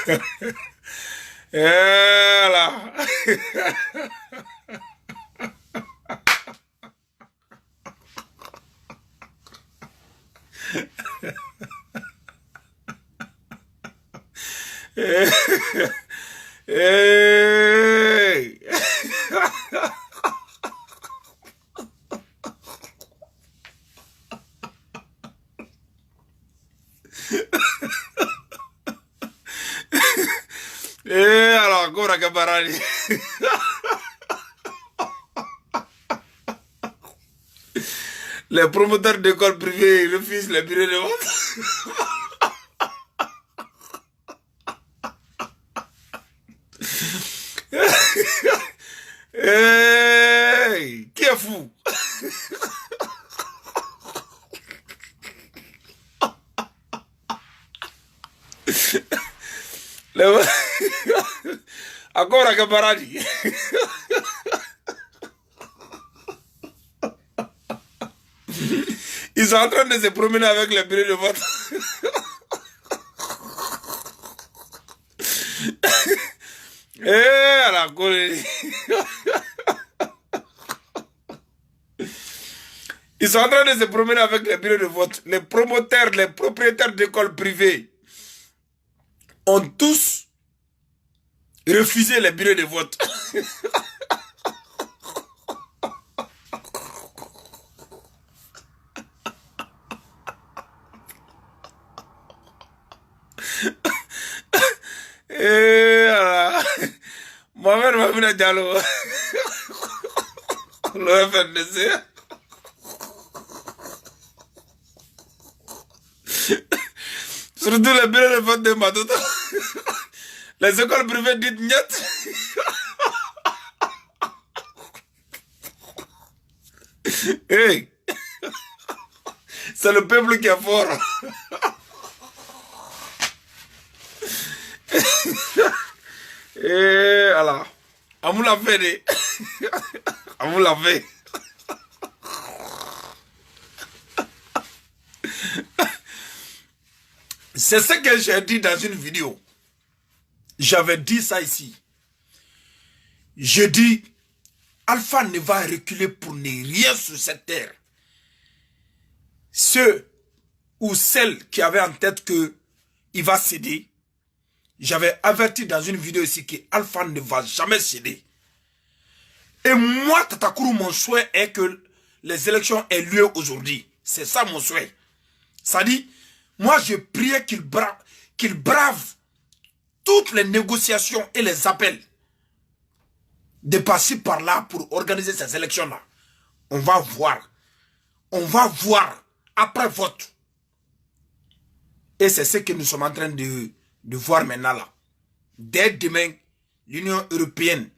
Eh là. Hey. Alors, Gora Gabarani. Les promoteurs d'écoles privées refusent les bureaux de vente. Hey, qui est fou? Encore à Gabarani. Ils sont en train de se promener avec les bureaux de vote. À la colle. Ils sont en train de se promener avec les bureaux de vote. Les promoteurs, les propriétaires d'écoles privées ont tous refusé les bureaux de vote. Mohamed Mamina Diallo, le FNDC. Surtout les bureaux de vote de Madoto. Les écoles privées disent niet. Hey, c'est le peuple qui est fort. Et alors, on vous l'a fait. On vous l'a fait. C'est ce que j'ai dit dans une vidéo. J'avais dit ça ici. Je dis, Alpha ne va reculer pour ne rien sur cette terre. Ceux ou celles qui avaient en tête que il va céder, j'avais averti dans une vidéo ici que Alpha ne va jamais céder. Et moi, Tatakourou, mon souhait est que les élections aient lieu aujourd'hui. C'est ça mon souhait. Ça dit, moi je priais qu'il brave toutes les négociations et les appels de passer par là pour organiser ces élections-là. On va voir. On va voir après vote. Et c'est ce que nous sommes en train de voir maintenant là. Dès demain, l'Union européenne,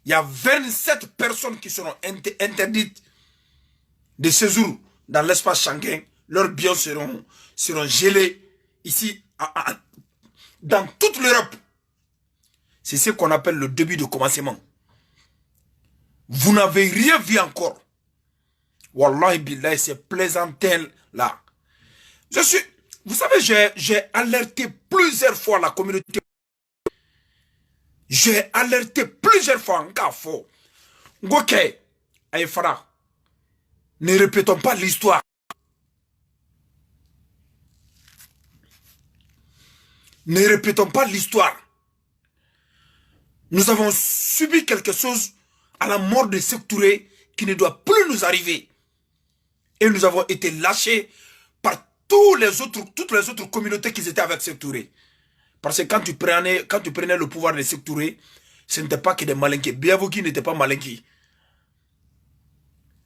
il y a 27 personnes qui seront interdites de séjour dans l'espace Schengen. Leurs biens seront gelés ici, dans toute l'Europe. C'est ce qu'on appelle le début de commencement. Vous n'avez rien vu encore. Wallahi billahi, c'est plaisantin là. Vous savez, j'ai alerté plusieurs fois la communauté. J'ai alerté plusieurs fois en cas fort. Ok, Aïfara, ne répétons pas l'histoire. Ne répétons pas l'histoire. Nous avons subi quelque chose à la mort de Sékou Touré qui ne doit plus nous arriver. Et nous avons été lâchés par toutes les autres communautés qui étaient avec Sékou Touré. Parce que quand tu prenais le pouvoir de Sékou Touré, ce n'était pas que des malinqués. Biavoki n'était pas malinqué.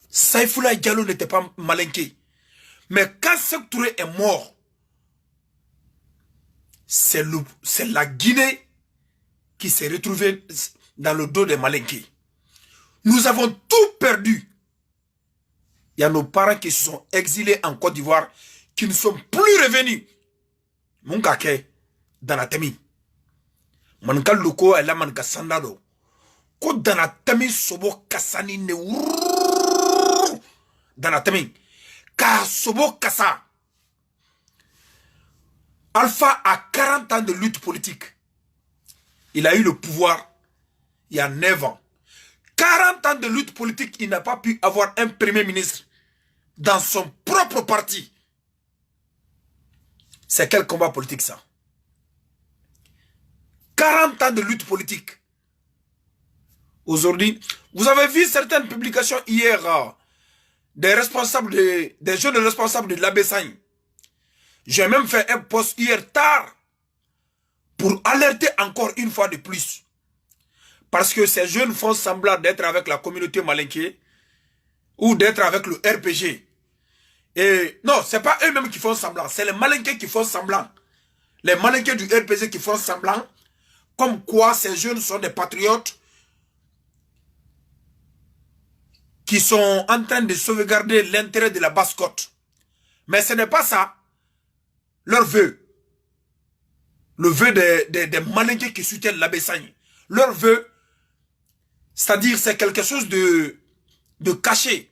Saïfoula Diallo n'était pas malinqué. Mais quand Sékou Touré est mort, c'est la Guinée qui s'est retrouvée dans le dos des malinqués. Nous avons tout perdu. Il y a nos parents qui se sont exilés en Côte d'Ivoire, qui ne sont plus revenus. Mon kake, Danatemi. Manka loko ela manka sandado. Ko Danatemi sobo kasani ne Danatemi. Ka sobo kasa. Alpha a 40 ans de lutte politique. Il a eu le pouvoir il y a 9 ans. 40 ans de lutte politique, il n'a pas pu avoir un premier ministre dans son propre parti. C'est quel combat politique ça? 40 ans de lutte politique. Aujourd'hui, vous avez vu certaines publications hier des responsables, des jeunes responsables de l'Abessagne. J'ai même fait un post hier tard pour alerter encore une fois de plus. Parce que ces jeunes font semblant d'être avec la communauté malinké ou d'être avec le RPG. Et non, ce n'est pas eux-mêmes qui font semblant, c'est les malinqués qui font semblant. Les malinqués du RPG qui font semblant, comme quoi ces jeunes sont des patriotes qui sont en train de sauvegarder l'intérêt de la Basse-Côte. Mais ce n'est pas ça leur vœu. Le vœu des malinqués qui soutiennent l'Abessagne. Leur vœu, c'est-à-dire c'est quelque chose de caché.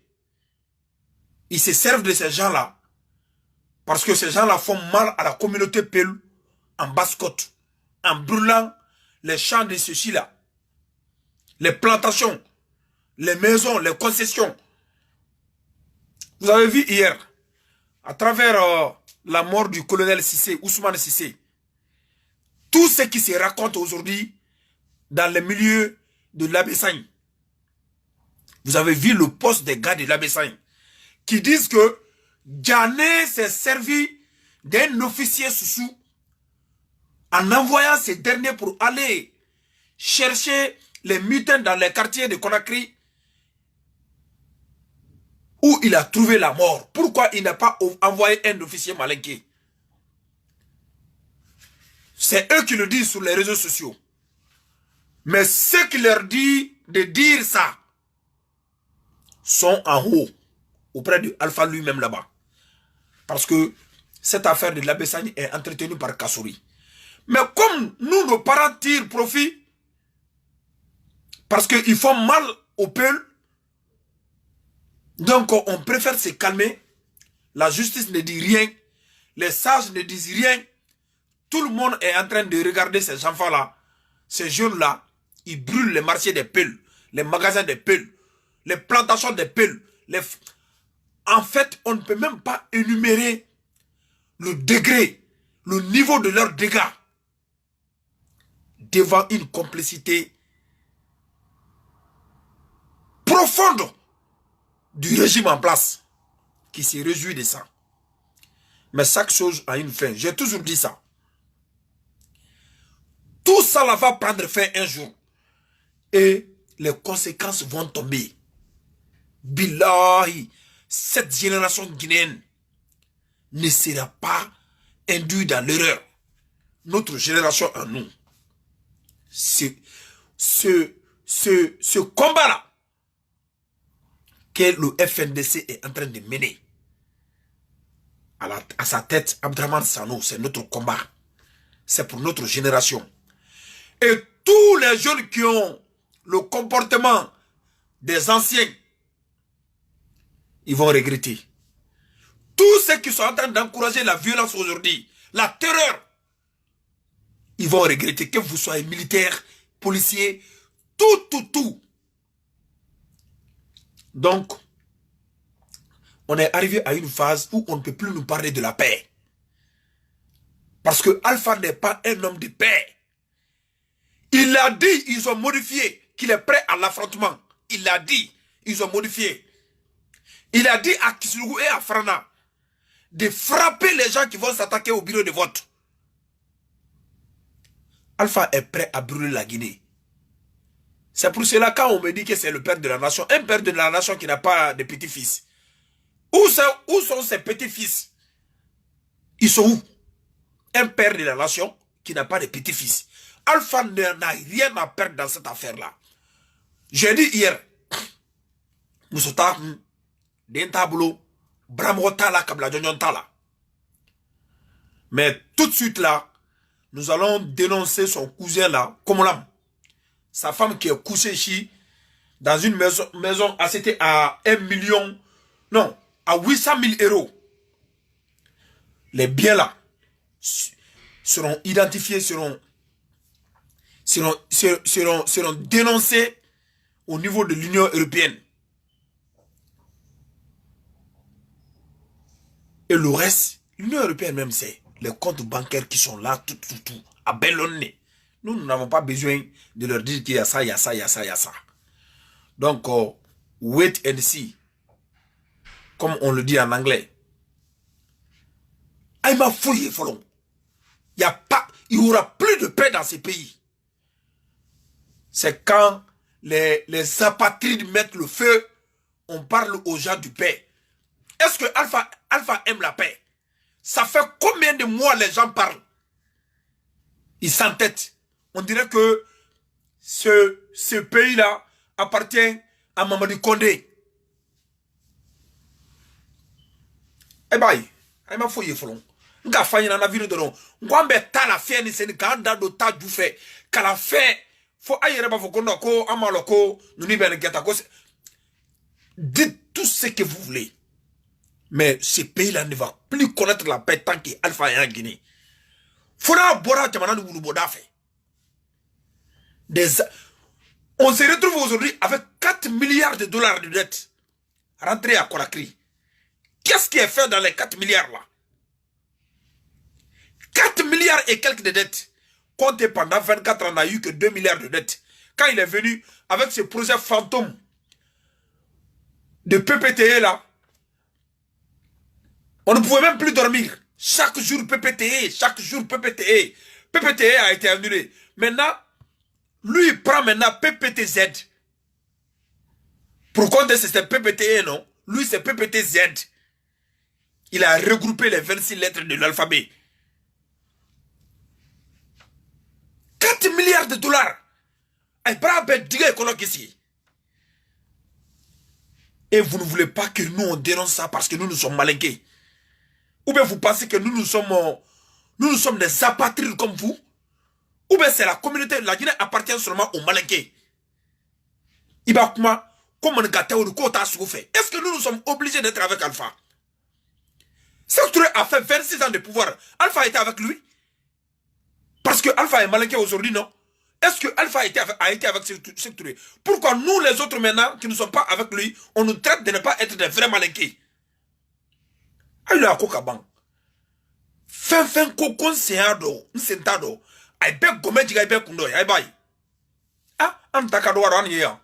Ils se servent de ces gens-là parce que ces gens-là font mal à la communauté Peul en Basse-Côte en brûlant les champs de ceci-là, les plantations, les maisons, les concessions. Vous avez vu hier, à travers la mort du colonel Cissé, Ousmane Cissé, tout ce qui se raconte aujourd'hui dans les milieux de l'Abessagne. Vous avez vu le poste des gars de l'Abessagne qui disent que Djané s'est servi d'un officier Soussou en envoyant ces derniers pour aller chercher les mutins dans les quartiers de Conakry où il a trouvé la mort. Pourquoi il n'a pas envoyé un officier malinqué? C'est eux qui le disent sur les réseaux sociaux. Mais ceux qui leur disent de dire ça sont en haut, auprès de Alpha lui-même là-bas. Parce que cette affaire de l'Abessagne est entretenue par Kassouri. Mais comme nous, nos parents tirent profit, parce qu'ils font mal au peuple, donc on préfère se calmer. La justice ne dit rien, les sages ne disent rien. Tout le monde est en train de regarder ces enfants-là, ces jeunes-là. Ils brûlent les marchés des peuls, les magasins des peuls, les plantations des peuls. En fait, on ne peut même pas énumérer le degré, le niveau de leurs dégâts devant une complicité profonde du régime en place qui se réjouit de ça. Mais chaque chose a une fin. J'ai toujours dit ça. Tout ça là va prendre fin un jour. Et les conséquences vont tomber. Billahi, cette génération guinéenne ne sera pas induite dans l'erreur. Notre génération en nous. Ce combat-là que le FNDC est en train de mener à sa tête, Abdraman Sano, c'est notre combat. C'est pour notre génération. Et tous les jeunes qui ont le comportement des anciens, ils vont regretter. Tous ceux qui sont en train d'encourager la violence aujourd'hui, la terreur, ils vont regretter que vous soyez militaire, policier, tout. Donc, on est arrivé à une phase où on ne peut plus nous parler de la paix. Parce que Alpha n'est pas un homme de paix. Il a dit, ils ont modifié, qu'il est prêt à l'affrontement. Il a dit, ils ont modifié. Il a dit à Kissourou et à Frana de frapper les gens qui vont s'attaquer au bureau de vote. Alpha est prêt à brûler la Guinée. C'est pour cela quand on me dit que c'est le père de la nation, un père de la nation qui n'a pas de petits-fils. Où sont ses petits-fils? Ils sont où? Un père de la nation qui n'a pas de petits-fils. Alpha n'a rien à perdre dans cette affaire-là. J'ai dit hier, Moussota, Dentablo, Bramotala, Kabla Tala. Mais tout de suite là, nous allons dénoncer son cousin là, Komolam. Sa femme qui est couchée ici, dans une maison achetée à 1 million, non, à 800 000 euros. Les biens là seront identifiés, seront seront dénoncés au niveau de l'Union européenne. Et le reste, l'Union européenne même, c'est les comptes bancaires qui sont là, tout, à bellonner. Nous n'avons pas besoin de leur dire qu'il y a ça, il y a ça, il y a ça, il y a ça. Donc, wait and see. Comme on le dit en anglais. Il m'a fouillé, Folon. Il n'y aura plus de paix dans ces pays. C'est quand les apatrides mettent le feu, on parle aux gens du paix. Est-ce que Alpha aime la paix? Ça fait combien de mois les gens parlent? Ils s'entêtent. On dirait que ce pays-là appartient à Mamadi Kondé. Eh bien, il m'a fouillé, Folon. Nga fanya na video doron ngwambe ta la fe ni seni ka da do ta du fe kala fe fo ayere ba fo kondo ko amalo ko nuni ben geta ko dites tout ce que vous voulez, mais ce pays là ne va plus connaître la paix tant que Alpha est en Guinée. Fona bora jamana du bulu boda fe on se retrouve aujourd'hui avec 4 milliards de dollars de dette rentrés à Conakry. Qu'est-ce qui est fait dans les 4 milliards là? 4 milliards et quelques de dettes. Comptez pendant 24 ans, on n'a eu que 2 milliards de dettes. Quand il est venu avec ce projet fantôme de PPTE là, on ne pouvait même plus dormir. Chaque jour PPTE, chaque jour PPTE. PPTE a été annulé. Maintenant, lui il prend maintenant PPTZ. Pour compter c'était PPTE non? Lui c'est PPTZ. Il a regroupé les 26 lettres de l'alphabet. 4 milliards de dollars. Et vous ne voulez pas que nous on dénonce ça parce que nous sommes malinqués. Ou bien vous pensez que nous sommes des apatrides comme vous. Ou bien c'est la communauté, la Guinée appartient seulement aux malinqués. Est-ce que nous sommes obligés d'être avec Alpha? Sékou Touré a fait 26 ans de pouvoir. Alpha était avec lui. Parce que Alpha est malinqué aujourd'hui, non? Est-ce que Alpha a été avec Sékou Touré? Pourquoi nous, les autres maintenant, qui ne sommes pas avec lui, on nous traite de ne pas être des vrais malinqués? Aïe, la coca bang. Fin kokon seado, nsentado. Aïe, bek gome jiga bek kundo, aïe bye. Ah, antakado waran yea.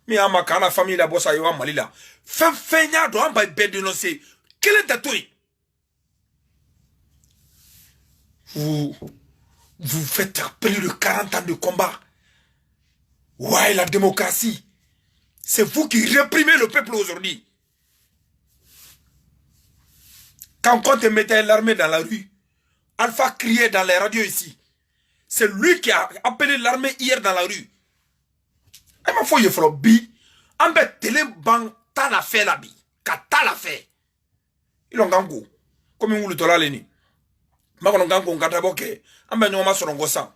Mi ama kana famille la bossa yoa malila. Fin yado, amba be dénoncer. Quel est ta touille? Vous faites plus de 40 ans de combat. Ouais, la démocratie. C'est vous qui réprimez le peuple aujourd'hui. Quand on mettait l'armée dans la rue, Alpha criait dans les radios ici. C'est lui qui a appelé l'armée hier dans la rue. Il m'a fait un bi. En fait, télé-bang, t'as la fait la bi. T'as la fait. Ils ont gangou. Comme ils ont le tola l'ennemi. Ma kono gango ngata boke amba nyoma sorongo sa